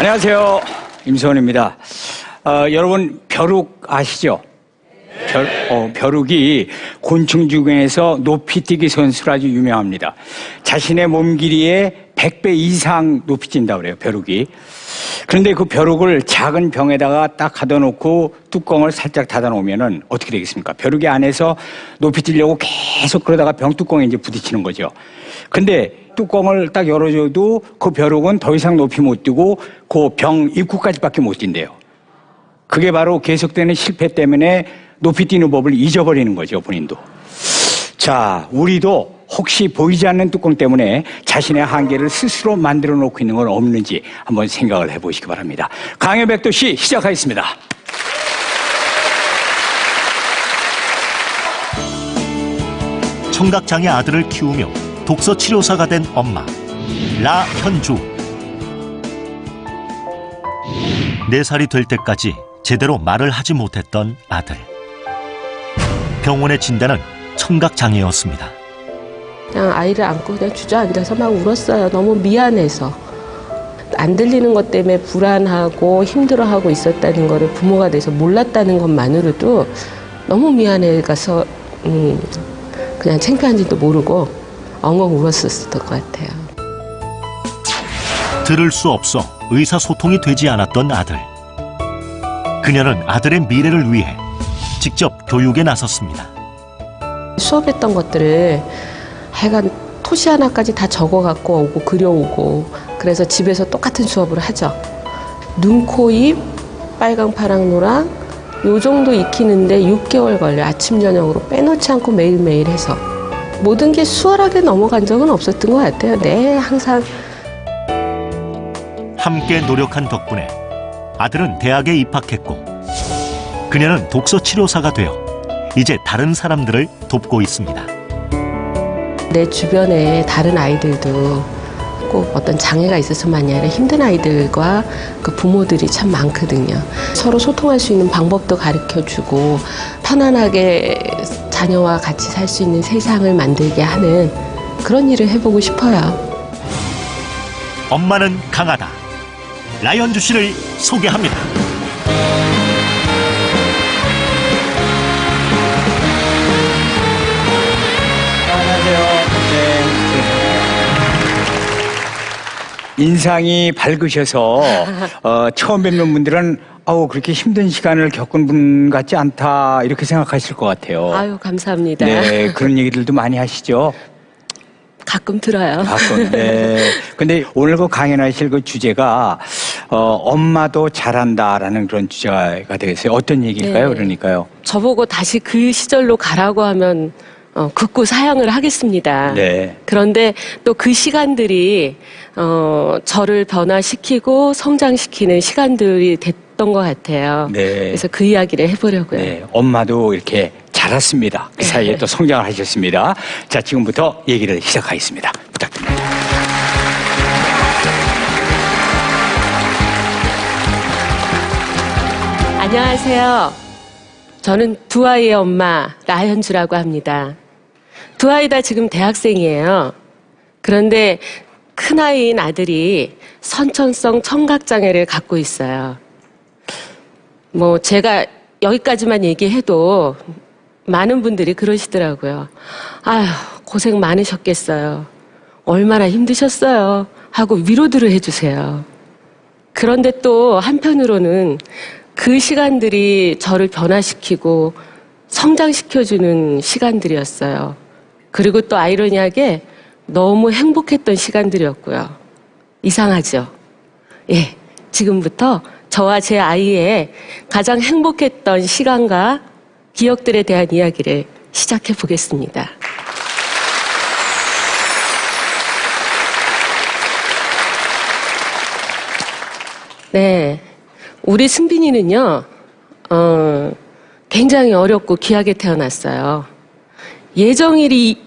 안녕하세요. 임소원입니다. 여러분 벼룩 아시죠? 벼룩이 곤충 중에서 높이뛰기 선수로 아주 유명합니다. 자신의 몸 길이의 100배 이상 높이 뛴다고 그래요, 벼룩이. 그런데 그 벼룩을 작은 병에다가 딱 가둬놓고 뚜껑을 살짝 닫아놓으면은 어떻게 되겠습니까? 벼룩이 안에서 높이 뛰려고 계속 그러다가 병 뚜껑에 이제 부딪히는 거죠. 근데 뚜껑을 딱 열어줘도 그 벼룩은 더 이상 높이 못 뛰고 그 병 입구까지밖에 못 뛴대요. 그게 바로 계속되는 실패 때문에 높이 뛰는 법을 잊어버리는 거죠, 본인도. 자, 우리도 혹시 보이지 않는 뚜껑 때문에 자신의 한계를 스스로 만들어 놓고 있는 건 없는지 한번 생각을 해보시기 바랍니다. 강연백도시 시작하겠습니다. 청각장애 아들을 키우며 독서 치료사가 된 엄마 라현주. 4살이 될 때까지 제대로 말을 하지 못했던 아들. 병원의 진단은 청각장애였습니다. 그냥 아이를 안고 그냥 주저앉아서 막 울었어요. 너무 미안해서. 안 들리는 것 때문에 불안하고 힘들어하고 있었다는 거를 부모가 돼서 몰랐다는 것만으로도 너무 미안해가서 그냥 창피한지도 모르고 엉엉 울었었을 것 같아요. 들을 수 없어 의사소통이 되지 않았던 아들. 그녀는 아들의 미래를 위해 직접 교육에 나섰습니다. 수업했던 것들을 하여간 토시 하나까지 다 적어갖고 오고 그려오고 그래서 집에서 똑같은 수업을 하죠. 눈, 코, 입, 빨강, 파랑, 노랑 요 정도 익히는데 6개월 걸려. 아침, 저녁으로 빼놓지 않고 매일매일 해서. 모든 게 수월하게 넘어간 적은 없었던 것 같아요. 네, 항상. 함께 노력한 덕분에 아들은 대학에 입학했고 그녀는 독서 치료사가 되어 이제 다른 사람들을 돕고 있습니다. 내 주변에 다른 아이들도 꼭 어떤 장애가 있어서만이 아니라 힘든 아이들과 그 부모들이 참 많거든요. 서로 소통할 수 있는 방법도 가르쳐주고 편안하게 자녀와 같이 살 수 있는 세상을 만들게 하는 그런 일을 해보고 싶어요. 엄마는 강하다. 라현주 씨를 소개합니다. 인상이 밝으셔서 처음 뵙는 분들은 그렇게 힘든 시간을 겪은 분 같지 않다 이렇게 생각하실 것 같아요. 아유, 감사합니다. 네, 그런 얘기들도 많이 하시죠? 가끔 들어요. 가끔. 네. 근데 오늘 그 강연하실 그 주제가 엄마도 잘한다라는 그런 주제가 되겠어요. 어떤 얘기일까요? 네. 그러니까요. 저보고 다시 그 시절로 가라고 하면 극구 사양을 하겠습니다. 네. 그런데 또 그 시간들이 저를 변화시키고 성장시키는 시간들이 됐던 것 같아요. 네. 그래서 그 이야기를 해보려고요. 네. 엄마도 이렇게 자랐습니다. 그 사이에 또 성장을 하셨습니다. 자, 지금부터 얘기를 시작하겠습니다. 부탁드립니다. 안녕하세요. 저는 두 아이의 엄마 라현주라고 합니다. 두 아이 다 지금 대학생이에요. 그런데 큰아이인 아들이 선천성 청각장애를 갖고 있어요. 제가 여기까지만 얘기해도 많은 분들이 그러시더라고요. 아휴, 고생 많으셨겠어요. 얼마나 힘드셨어요. 하고 위로들을 해주세요. 그런데 또 한편으로는 그 시간들이 저를 변화시키고 성장시켜주는 시간들이었어요. 그리고 또 아이러니하게 너무 행복했던 시간들이었고요. 이상하죠? 예, 지금부터 저와 제 아이의 가장 행복했던 시간과 기억들에 대한 이야기를 시작해 보겠습니다. 네, 우리 승빈이는요, 굉장히 어렵고 귀하게 태어났어요. 예정일이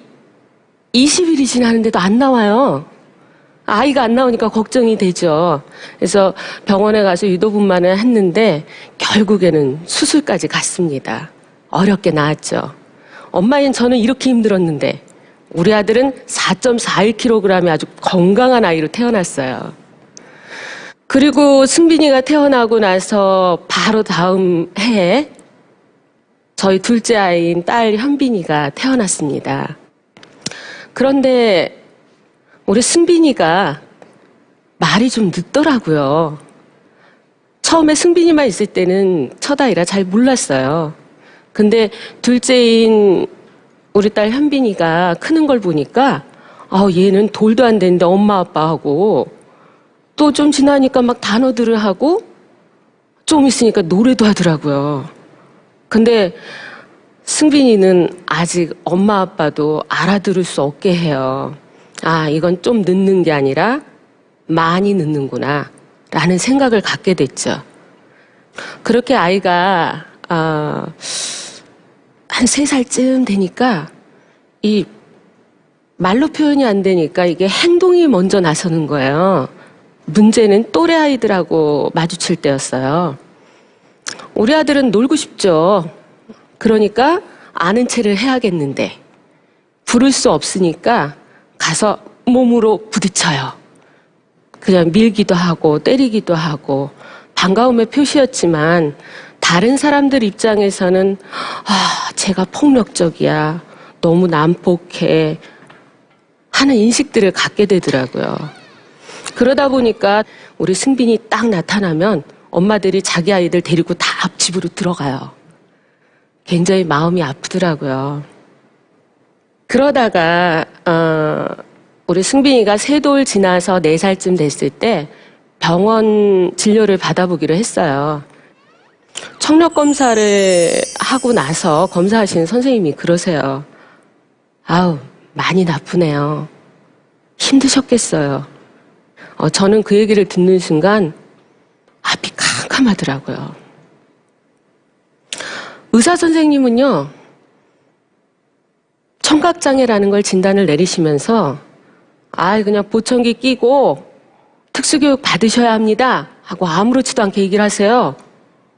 20일이 지났는데도 안 나와요. 아이가 안 나오니까 걱정이 되죠. 그래서 병원에 가서 유도분만을 했는데 결국에는 수술까지 갔습니다. 어렵게 나왔죠. 엄마인 저는 이렇게 힘들었는데 우리 아들은 4.41kg의 아주 건강한 아이로 태어났어요. 그리고 승빈이가 태어나고 나서 바로 다음 해에 저희 둘째 아이인 딸 현빈이가 태어났습니다. 그런데 우리 승빈이가 말이 좀 늦더라고요. 처음에 승빈이만 있을 때는 첫 아이라 잘 몰랐어요. 근데 둘째인 우리 딸 현빈이가 크는 걸 보니까 얘는 돌도 안 되는데 엄마 아빠하고 또 좀 지나니까 막 단어들을 하고 좀 있으니까 노래도 하더라고요. 근데 승빈이는 아직 엄마 아빠도 알아들을 수 없게 해요. 이건 좀 늦는 게 아니라 많이 늦는구나 라는 생각을 갖게 됐죠. 그렇게 아이가 한 3살쯤 되니까 이 말로 표현이 안 되니까 이게 행동이 먼저 나서는 거예요. 문제는 또래 아이들하고 마주칠 때였어요. 우리 아들은 놀고 싶죠. 그러니까 아는 체를 해야겠는데 부를 수 없으니까 가서 몸으로 부딪혀요. 그냥 밀기도 하고 때리기도 하고 반가움의 표시였지만 다른 사람들 입장에서는 쟤가 폭력적이야, 너무 난폭해 하는 인식들을 갖게 되더라고요. 그러다 보니까 우리 승빈이 딱 나타나면 엄마들이 자기 아이들 데리고 다 앞집으로 들어가요. 굉장히 마음이 아프더라고요. 그러다가 우리 승빈이가 3돌 지나서 4살쯤 됐을 때 병원 진료를 받아보기로 했어요. 청력 검사를 하고 나서 검사하시는 선생님이 그러세요. 많이 나쁘네요. 힘드셨겠어요. 저는 그 얘기를 듣는 순간 앞이 캄캄하더라고요. 의사 선생님은요, 청각장애라는 걸 진단을 내리시면서 그냥 보청기 끼고 특수교육 받으셔야 합니다 하고 아무렇지도 않게 얘기를 하세요.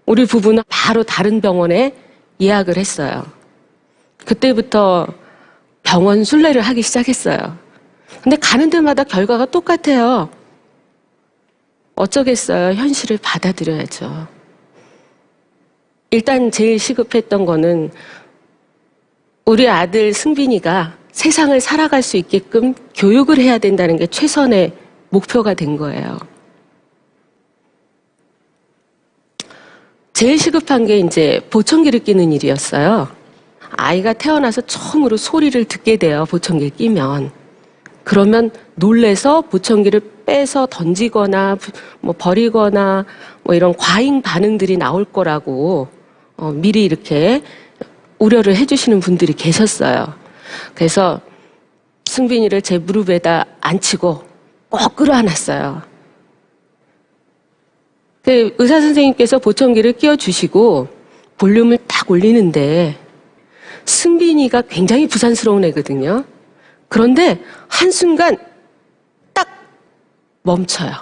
우리 부부는 바로 다른 병원에 예약을 했어요. 그때부터 병원 순례를 하기 시작했어요. 근데 가는 데마다 결과가 똑같아요. 어쩌겠어요. 현실을 받아들여야죠. 일단 제일 시급했던 거는 우리 아들 승빈이가 세상을 살아갈 수 있게끔 교육을 해야 된다는 게 최선의 목표가 된 거예요. 제일 시급한 게 이제 보청기를 끼는 일이었어요. 아이가 태어나서 처음으로 소리를 듣게 돼요. 보청기를 끼면. 그러면 놀래서 보청기를 빼서 던지거나 버리거나 이런 과잉 반응들이 나올 거라고 미리 이렇게 우려를 해주시는 분들이 계셨어요. 그래서 승빈이를 제 무릎에다 앉히고 꼭 끌어안았어요. 그 의사 선생님께서 보청기를 끼워주시고 볼륨을 딱 올리는데 승빈이가 굉장히 부산스러운 애거든요. 그런데 한순간 딱 멈춰요.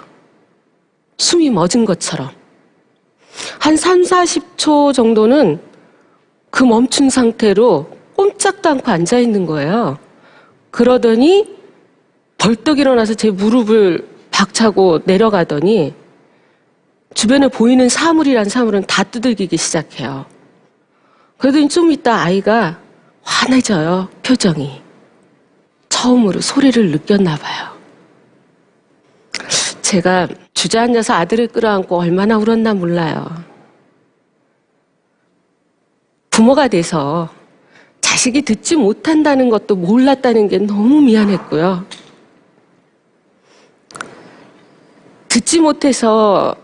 숨이 멎은 것처럼. 한 30-40초 정도는 그 멈춘 상태로 꼼짝도 않고 앉아있는 거예요. 그러더니 벌떡 일어나서 제 무릎을 박차고 내려가더니 주변에 보이는 사물이란 사물은 다 두들기기 시작해요. 그러더니 좀 있다 아이가 환해져요. 표정이. 처음으로 소리를 느꼈나 봐요. 제가 주저앉아서 아들을 끌어안고 얼마나 울었나 몰라요. 부모가 돼서 자식이 듣지 못한다는 것도 몰랐다는 게 너무 미안했고요. 듣지 못해서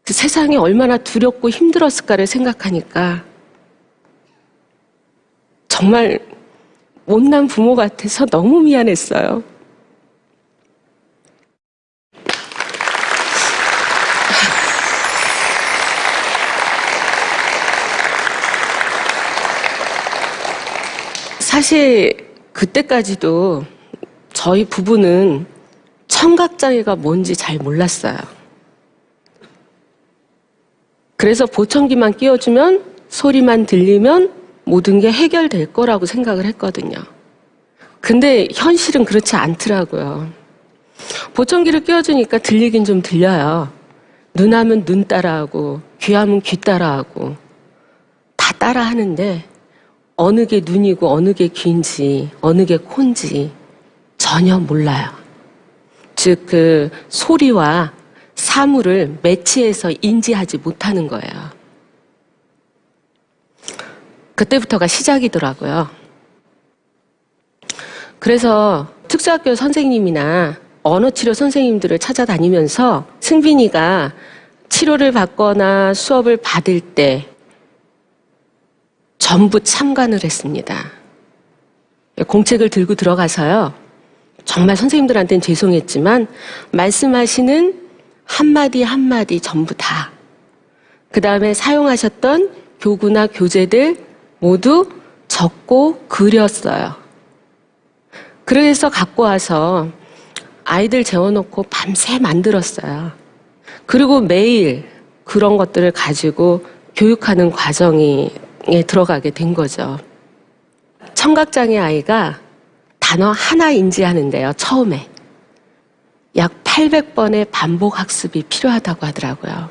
그 세상이 얼마나 두렵고 힘들었을까를 생각하니까 정말 못난 부모 같아서 너무 미안했어요. 사실 그때까지도 저희 부부는 청각장애가 뭔지 잘 몰랐어요. 그래서 보청기만 끼워주면 소리만 들리면 모든 게 해결될 거라고 생각을 했거든요. 근데 현실은 그렇지 않더라고요. 보청기를 끼워주니까 들리긴 좀 들려요. 눈하면 눈 따라하고 귀하면 귀 따라하고 다 따라하는데 어느 게 눈이고 어느 게 귀인지 어느 게 코인지 전혀 몰라요. 즉 그 소리와 사물을 매치해서 인지하지 못하는 거예요. 그때부터가 시작이더라고요. 그래서 특수학교 선생님이나 언어치료 선생님들을 찾아다니면서 승빈이가 치료를 받거나 수업을 받을 때 전부 참관을 했습니다. 공책을 들고 들어가서요. 정말 선생님들한테는 죄송했지만 말씀하시는 한마디 한마디 전부 다. 그 다음에 사용하셨던 교구나 교재들 모두 적고 그렸어요. 그래서 갖고 와서 아이들 재워놓고 밤새 만들었어요. 그리고 매일 그런 것들을 가지고 교육하는 과정에 들어가게 된 거죠. 청각장애 아이가 단어 하나 인지하는데요. 처음에 약 800번의 반복 학습이 필요하다고 하더라고요.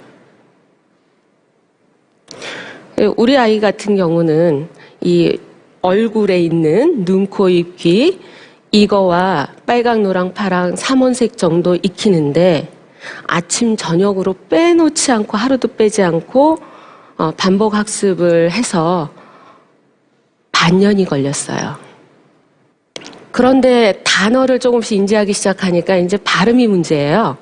우리 아이 같은 경우는 이 얼굴에 있는 눈, 코, 입, 귀 이거와 빨강, 노랑, 파랑, 삼원색 정도 익히는데 아침, 저녁으로 빼놓지 않고 하루도 빼지 않고 반복 학습을 해서 반년이 걸렸어요. 그런데 단어를 조금씩 인지하기 시작하니까 이제 발음이 문제예요.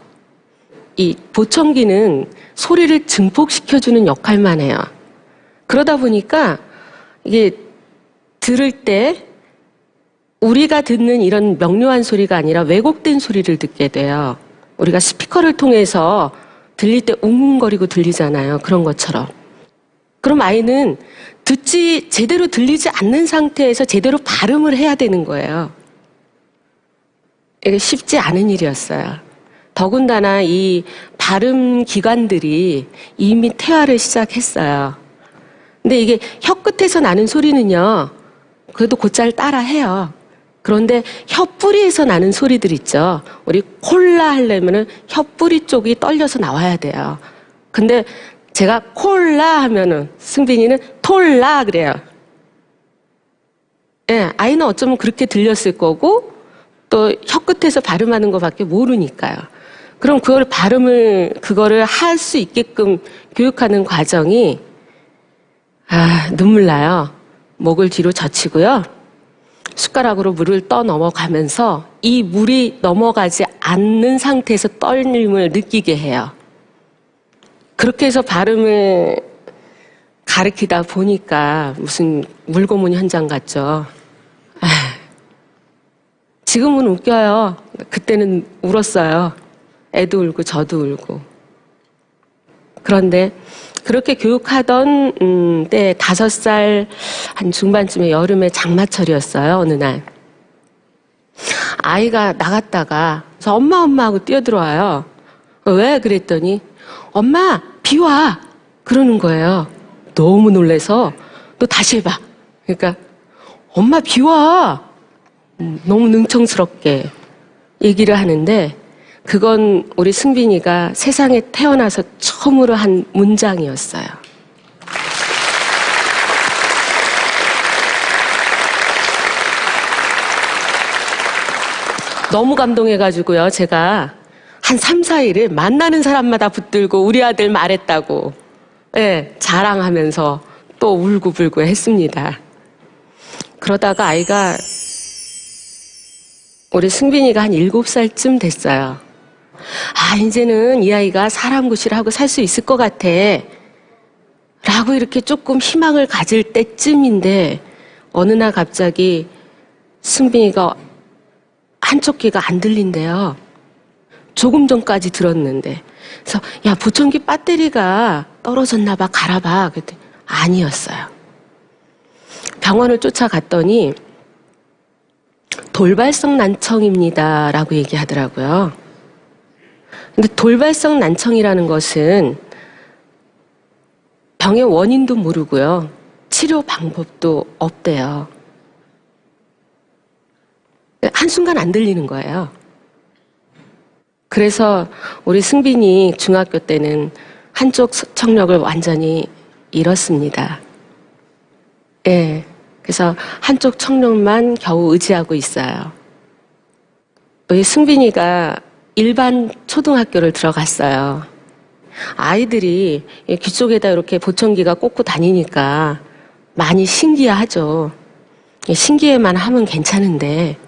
이 보청기는 소리를 증폭시켜주는 역할만 해요. 그러다 보니까 이게 들을 때 우리가 듣는 이런 명료한 소리가 아니라 왜곡된 소리를 듣게 돼요. 우리가 스피커를 통해서 들릴 때 웅웅거리고 들리잖아요. 그런 것처럼. 그럼 아이는 제대로 들리지 않는 상태에서 제대로 발음을 해야 되는 거예요. 이게 쉽지 않은 일이었어요. 더군다나 이 발음 기관들이 이미 퇴화를 시작했어요. 근데 이게 혀 끝에서 나는 소리는요, 그래도 곧잘 따라 해요. 그런데 혀 뿌리에서 나는 소리들 있죠. 우리 콜라 하려면은 혀 뿌리 쪽이 떨려서 나와야 돼요. 근데 제가 콜라 하면은 승빈이는 톨라 그래요. 예, 아이는 어쩌면 그렇게 들렸을 거고 또 혀 끝에서 발음하는 것밖에 모르니까요. 그럼 그거를 할 수 있게끔 교육하는 과정이 눈물 나요. 목을 뒤로 젖히고요. 숟가락으로 물을 떠 넘어가면서 이 물이 넘어가지 않는 상태에서 떨림을 느끼게 해요. 그렇게 해서 발음을 가르치다 보니까 무슨 물고문 현장 같죠. 지금은 웃겨요. 그때는 울었어요. 애도 울고 저도 울고. 그런데 그렇게 교육하던 때 5살 한 중반쯤에 여름에 장마철이었어요. 어느 날. 아이가 나갔다가 그래서 엄마 하고 뛰어들어와요. 왜? 그랬더니 엄마 비 와 그러는 거예요. 너무 놀라서 너 다시 해봐. 그러니까 엄마 비 와 너무 능청스럽게 얘기를 하는데 그건 우리 승빈이가 세상에 태어나서 처음으로 한 문장이었어요. 너무 감동해가지고요. 제가 한 3, 4일을 만나는 사람마다 붙들고 우리 아들 말했다고 자랑하면서 또 울고불고 했습니다. 그러다가 아이가 우리 승빈이가 한 7살쯤 됐어요. 이제는 이 아이가 사람 구실을 하고 살 수 있을 것 같아 라고 이렇게 조금 희망을 가질 때쯤인데 어느 날 갑자기 승빈이가 한쪽 귀가 안 들린대요. 조금 전까지 들었는데. 그래서 야 보청기 배터리가 떨어졌나 봐 갈아봐. 그랬더니 아니었어요. 병원을 쫓아갔더니 돌발성 난청입니다 라고 얘기하더라고요. 근데 돌발성 난청이라는 것은 병의 원인도 모르고요. 치료 방법도 없대요. 한순간 안 들리는 거예요. 그래서 우리 승빈이 중학교 때는 한쪽 청력을 완전히 잃었습니다. 예. 그래서 한쪽 청력만 겨우 의지하고 있어요. 우리 승빈이가 일반 초등학교를 들어갔어요. 아이들이 귀 쪽에다 이렇게 보청기가 꽂고 다니니까 많이 신기해하죠. 신기해만 하면 괜찮은데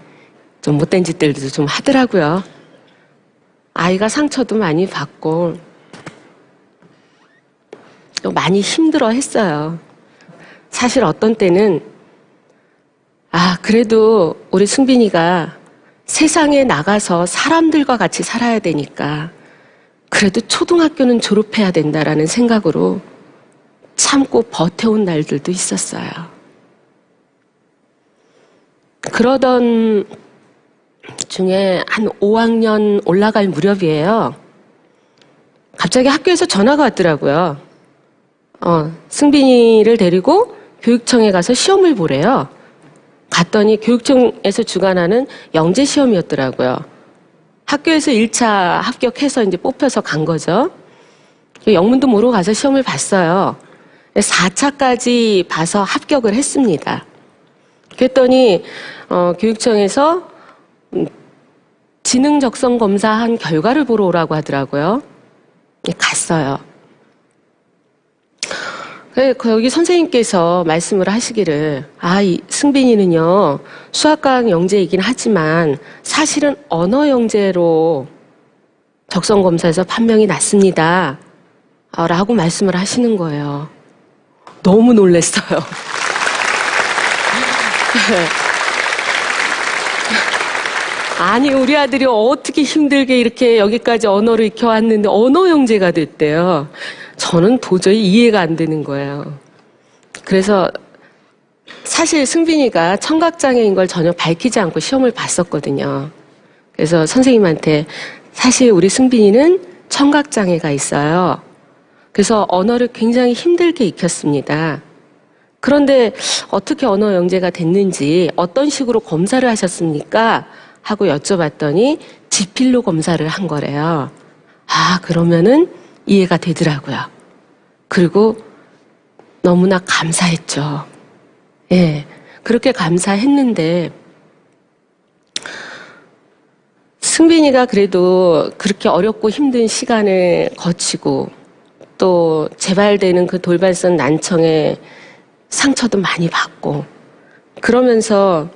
좀 못된 짓들도 좀 하더라고요. 아이가 상처도 많이 받고 또 많이 힘들어 했어요. 사실 어떤 때는 그래도 우리 승빈이가 세상에 나가서 사람들과 같이 살아야 되니까 그래도 초등학교는 졸업해야 된다라는 생각으로 참고 버텨온 날들도 있었어요. 그러던 중에 한 5학년 올라갈 무렵이에요. 갑자기 학교에서 전화가 왔더라고요. 승빈이를 데리고 교육청에 가서 시험을 보래요. 갔더니 교육청에서 주관하는 영재 시험이었더라고요. 학교에서 1차 합격해서 이제 뽑혀서 간 거죠. 영문도 모르고 가서 시험을 봤어요. 4차까지 봐서 합격을 했습니다. 그랬더니 교육청에서 지능 적성 검사한 결과를 보러 오라고 하더라고요. 갔어요. 거기 선생님께서 말씀을 하시기를 이 승빈이는요 수학과학 영재이긴 하지만 사실은 언어 영재로 적성 검사에서 판명이 났습니다. 라고 말씀을 하시는 거예요. 너무 놀랐어요. 아니 우리 아들이 어떻게 힘들게 이렇게 여기까지 언어를 익혀왔는데 언어 영재가 됐대요. 저는 도저히 이해가 안 되는 거예요. 그래서 사실 승빈이가 청각장애인 걸 전혀 밝히지 않고 시험을 봤었거든요. 그래서 선생님한테 사실 우리 승빈이는 청각장애가 있어요. 그래서 언어를 굉장히 힘들게 익혔습니다. 그런데 어떻게 언어 영재가 됐는지 어떤 식으로 검사를 하셨습니까? 하고 여쭤봤더니 지필로 검사를 한 거래요. 그러면은 이해가 되더라고요. 그리고 너무나 감사했죠. 예, 그렇게 감사했는데 승빈이가 그래도 그렇게 어렵고 힘든 시간을 거치고 또 재발되는 그 돌발성 난청에 상처도 많이 받고 그러면서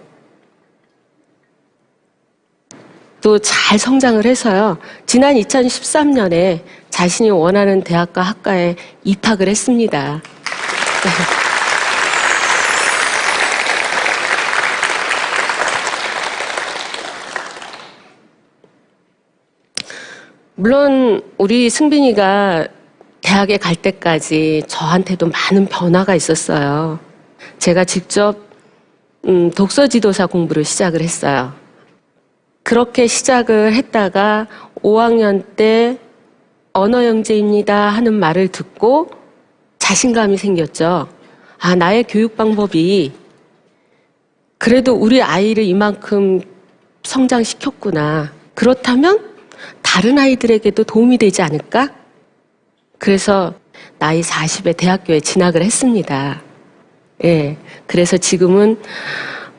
또 잘 성장을 해서요. 지난 2013년에 자신이 원하는 대학과 학과에 입학을 했습니다. 물론 우리 승빈이가 대학에 갈 때까지 저한테도 많은 변화가 있었어요. 제가 직접 독서 지도사 공부를 시작을 했어요. 그렇게 시작을 했다가 5학년 때 언어 영재입니다 하는 말을 듣고 자신감이 생겼죠. 나의 교육 방법이 그래도 우리 아이를 이만큼 성장시켰구나. 그렇다면 다른 아이들에게도 도움이 되지 않을까? 그래서 나이 40에 대학교에 진학을 했습니다. 예. 그래서 지금은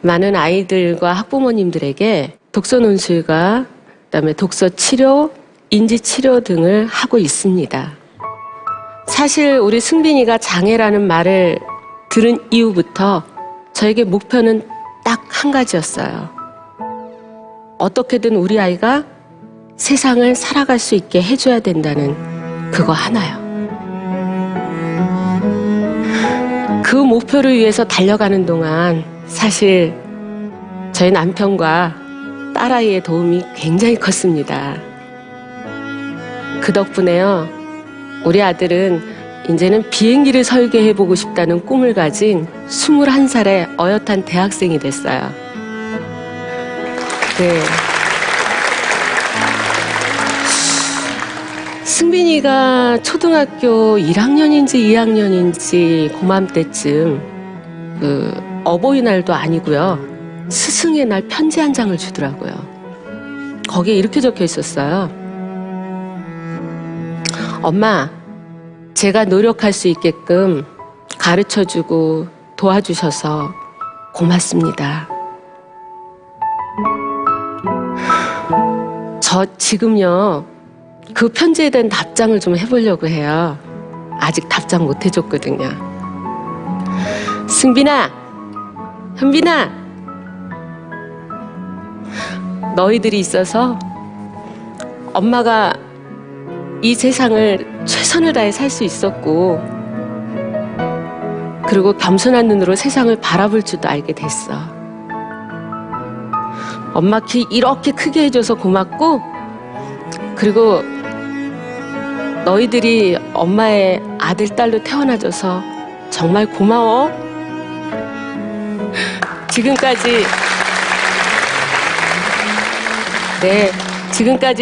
많은 아이들과 학부모님들에게 독서 논술과 그다음에 독서 치료, 인지 치료 등을 하고 있습니다. 사실 우리 승빈이가 장애라는 말을 들은 이후부터 저에게 목표는 딱 한 가지였어요. 어떻게든 우리 아이가 세상을 살아갈 수 있게 해줘야 된다는 그거 하나요. 그 목표를 위해서 달려가는 동안 사실 저희 남편과 딸아이의 도움이 굉장히 컸습니다. 그 덕분에요, 우리 아들은 이제는 비행기를 설계해보고 싶다는 꿈을 가진 21살의 어엿한 대학생이 됐어요. 네. 승빈이가 초등학교 1학년인지 2학년인지 그맘때쯤 어버이날도 아니고요. 스승의 날 편지 한 장을 주더라고요. 거기에 이렇게 적혀 있었어요. 엄마, 제가 노력할 수 있게끔 가르쳐주고 도와주셔서 고맙습니다. 저 지금요, 그 편지에 대한 답장을 좀 해보려고 해요. 아직 답장 못 해줬거든요. 승빈아, 현빈아, 너희들이 있어서 엄마가 이 세상을 최선을 다해 살 수 있었고, 그리고 겸손한 눈으로 세상을 바라볼 줄도 알게 됐어. 엄마 키 이렇게 크게 해줘서 고맙고, 그리고 너희들이 엄마의 아들, 딸로 태어나줘서 정말 고마워. 지금까지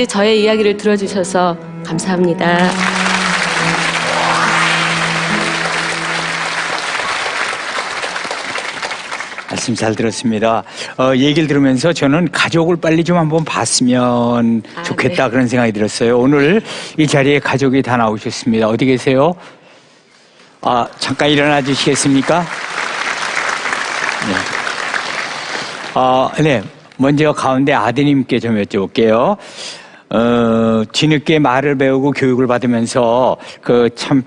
저의 이야기를 들어주셔서 감사합니다. 말씀 잘 들었습니다. 얘기를 들으면서 저는 가족을 빨리 좀 한번 봤으면 좋겠다 네. 그런 생각이 들었어요. 오늘 이 자리에 가족이 다 나오셨습니다. 어디 계세요? 잠깐 일어나 주시겠습니까? 네. 네. 먼저 가운데 아드님께 좀 여쭤볼게요. 뒤늦게 말을 배우고 교육을 받으면서 참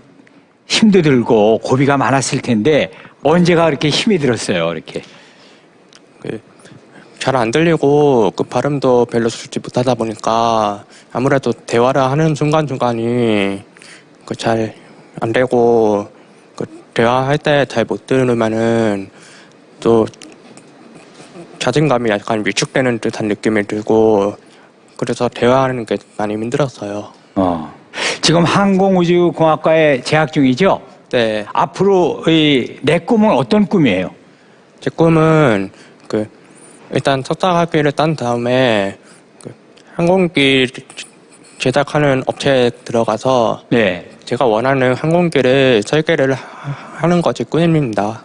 힘도 들고 고비가 많았을 텐데 언제가 그렇게 힘이 들었어요, 이렇게? 잘 안 들리고 발음도 별로 좋지 못하다 보니까 아무래도 대화를 하는 순간순간이 잘 안 되고 대화할 때 잘 못 들으면은 또 자신감이 약간 위축되는 듯한 느낌이 들고 그래서 대화하는 게 많이 힘들었어요. 지금 항공우주공학과에 재학 중이죠? 네. 앞으로 내 꿈은 어떤 꿈이에요? 제 꿈은 일단 석사학위를 딴 다음에 항공기 제작하는 업체에 들어가서 네. 제가 원하는 항공기를 설계를 하는 것이 꿈입니다.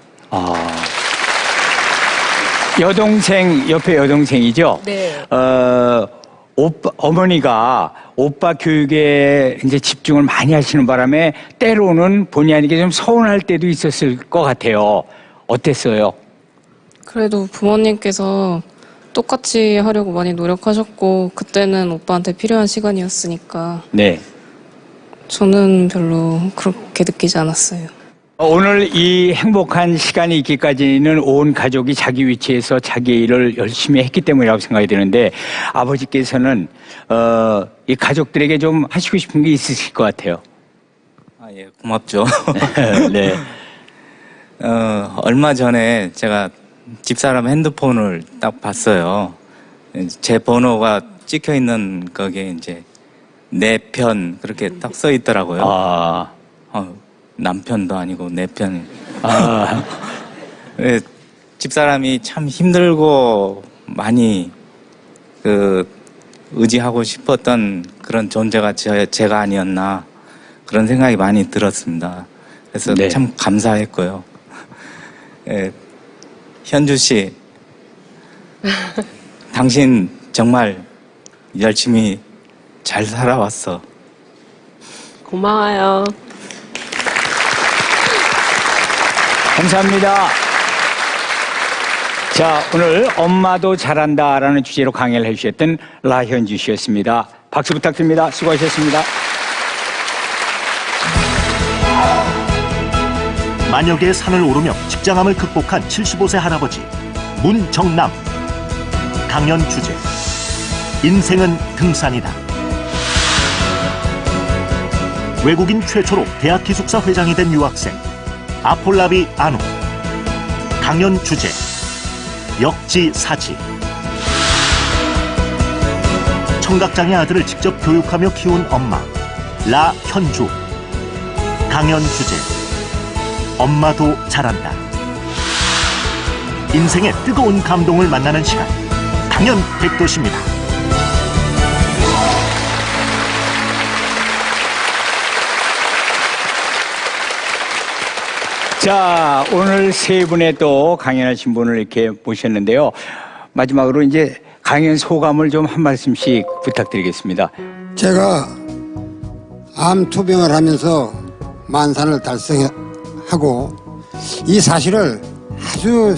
여동생, 옆에 여동생이죠? 네. 어머니가 오빠 교육에 이제 집중을 많이 하시는 바람에 때로는 본의 아니게 좀 서운할 때도 있었을 것 같아요. 어땠어요? 그래도 부모님께서 똑같이 하려고 많이 노력하셨고 그때는 오빠한테 필요한 시간이었으니까 네. 저는 별로 그렇게 느끼지 않았어요. 오늘 이 행복한 시간이 있기까지는 온 가족이 자기 위치에서 자기 일을 열심히 했기 때문이라고 생각이 드는데 아버지께서는 이 가족들에게 좀 하시고 싶은 게 있으실 것 같아요. 예, 고맙죠. 네. 얼마 전에 제가 집사람 핸드폰을 딱 봤어요. 제 번호가 찍혀 있는 거기에 이제 내 편 그렇게 딱 써 있더라고요. 남편도 아니고 내 편. 집사람이 참 힘들고 많이 의지하고 싶었던 그런 존재가 제가 아니었나 그런 생각이 많이 들었습니다. 그래서 네. 참 감사했고요. 현주 씨, 당신 정말 열심히 잘 살아왔어. 고마워요. 감사합니다. 자, 오늘 엄마도 잘한다라는 주제로 강의를 해주셨던 라현주 씨였습니다. 박수 부탁드립니다. 수고하셨습니다. 만여 개의 산을 오르며 직장암을 극복한 75세 할아버지 문정남. 강연 주제: 인생은 등산이다. 외국인 최초로 대학 기숙사 회장이 된 유학생 아폴라비 아누. 강연 주제: 역지사지. 청각장애 아들을 직접 교육하며 키운 엄마 라현주. 강연 주제: 엄마도 잘한다. 인생의 뜨거운 감동을 만나는 시간, 강연 백도시입니다. 자, 오늘 세 분의 또 강연하신 분을 이렇게 모셨는데요. 마지막으로 이제 강연 소감을 좀 한 말씀씩 부탁드리겠습니다. 제가 암 투병을 하면서 만산을 달성하고 이 사실을 아주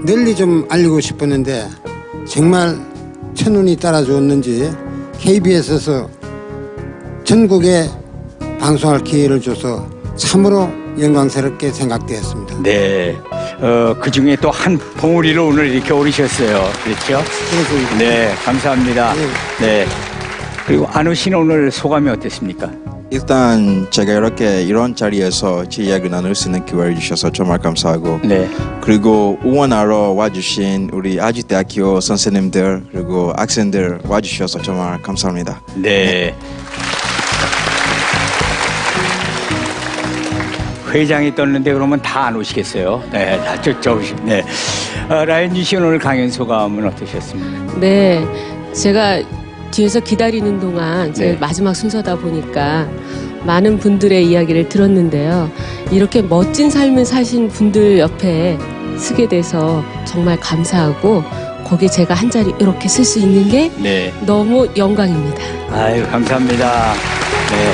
널리 좀 알리고 싶었는데 정말 천운이 따라주었는지 KBS에서 전국에 방송할 기회를 줘서 참으로 영광스럽게 생각되었습니다. 네. 그 중에 또 한 봉우리로 오늘 이렇게 오르셨어요. 그렇죠? 그렇습니다. 네. 감사합니다. 네. 네. 그리고 안우 씨는 오늘 소감이 어땠습니까? 일단 제가 이런 자리에서 제 이야기 나눌 수 있는 기회를 주셔서 정말 감사하고 네. 그리고 응원하러 와주신 우리 아주대학교 선생님들 그리고 학생들 와주셔서 정말 감사합니다. 네. 회장이 떴는데 그러면 다 안 오시겠어요? 네, 다 네. 라이언 씨 오늘 강연 소감은 어떠셨습니까? 네, 제가 뒤에서 기다리는 동안 제 네. 마지막 순서다 보니까 많은 분들의 이야기를 들었는데요. 이렇게 멋진 삶을 사신 분들 옆에 서게 돼서 정말 감사하고 거기에 제가 한 자리 이렇게 쓸 수 있는 게 네. 너무 영광입니다. 아유, 감사합니다. 네.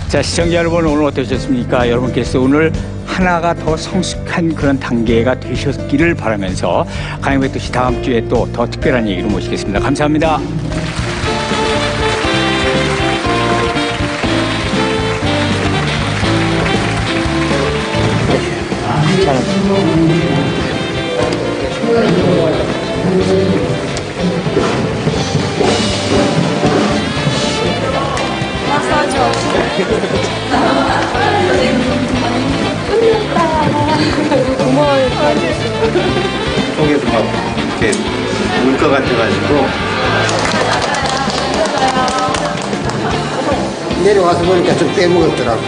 자, 시청자 여러분 오늘 어떠셨습니까? 여러분께서 오늘 하나가 더 성숙한 그런 단계가 되셨기를 바라면서 강영배 도시 다음 주에 또 더 특별한 얘기로 모시겠습니다. 감사합니다. 속에서 막 이렇게 울 것 같아가지고 내려와서 보니까 좀 빼먹었더라고.